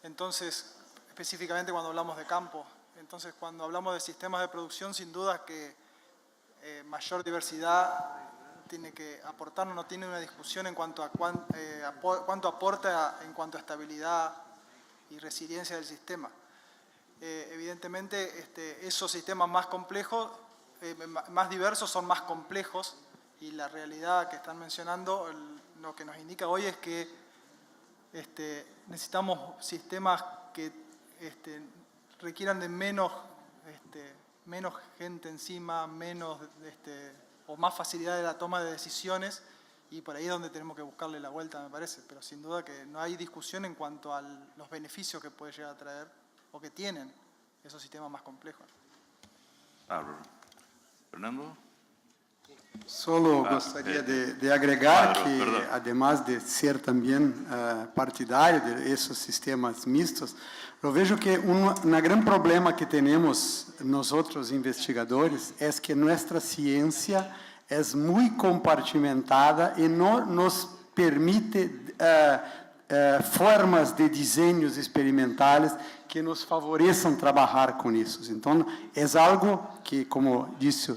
Entonces, específicamente cuando hablamos de campo. Entonces, cuando hablamos de sistemas de producción, sin duda que mayor diversidad tiene que aportarnos, no tiene una discusión en cuanto a cuánto aporta en cuanto a estabilidad y resiliencia del sistema. Evidentemente, esos sistemas más complejos, más diversos, son más complejos, y la realidad que están mencionando, lo que nos indica hoy es que necesitamos sistemas que requieran de menos gente encima, o más facilidad de la toma de decisiones, y por ahí es donde tenemos que buscarle la vuelta, me parece. Pero sin duda que no hay discusión en cuanto a los beneficios que puede llegar a traer o que tienen esos sistemas más complejos. Fernando. Solo gostaria de agregar que, además de ser também partidário de esses sistemas mistos, eu vejo que um grande problema que temos nós outros investigadores é que nossa ciência é muito compartimentada e não nos permite formas de desenhos experimentais que nos favoreçam trabalhar com isso. Então, é algo que, como disse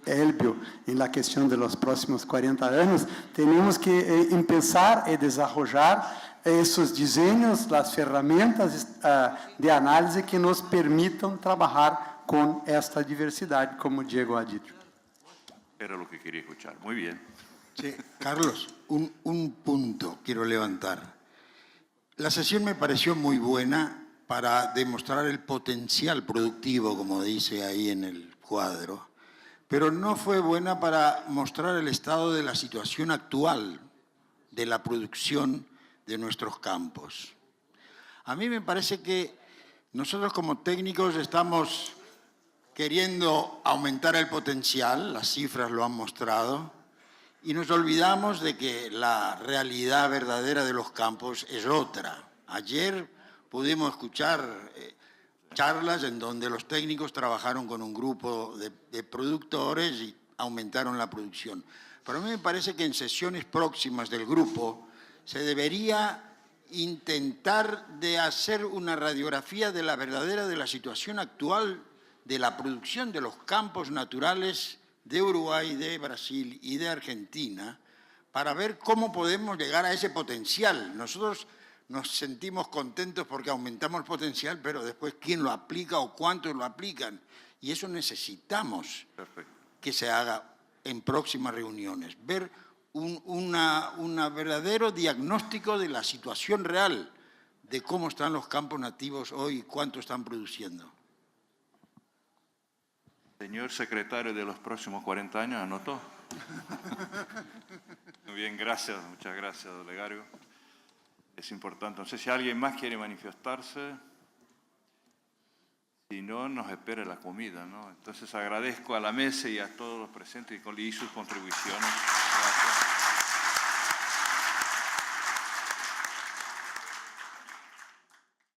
Elbio, na questão dos próximos 40 anos, temos que começar a desenvolver esses desenhos, as ferramentas de análise que nos permitam trabalhar com esta diversidade, como Diego ha dicho. Era lo que quería escuchar. Muy bien. Sí, Carlos, un punto quiero levantar. La sesión me pareció muy buena para demostrar el potencial productivo, como dice ahí en el cuadro, pero no fue buena para mostrar el estado de la situación actual de la producción de nuestros campos. A mí me parece que nosotros como técnicos estamos queriendo aumentar el potencial, las cifras lo han mostrado, y nos olvidamos de que la realidad verdadera de los campos es otra. Ayer pudimos escuchar charlas en donde los técnicos trabajaron con un grupo de productores y aumentaron la producción. Pero a mí me parece que en sesiones próximas del grupo se debería intentar de hacer una radiografía de la verdadera de la situación actual de la producción de los campos naturales de Uruguay, de Brasil y de Argentina, para ver cómo podemos llegar a ese potencial. Nosotros nos sentimos contentos porque aumentamos el potencial, pero después quién lo aplica o cuántos lo aplican. Y eso necesitamos que se haga en próximas reuniones. Ver un verdadero diagnóstico de la situación real, de cómo están los campos nativos hoy y cuánto están produciendo. Señor secretario de los próximos 40 años, ¿anotó? Muy bien, gracias, muchas gracias, delegario. Es importante. No sé si alguien más quiere manifestarse. Si no, nos espera la comida, ¿no? Entonces agradezco a la mesa y a todos los presentes y sus contribuciones.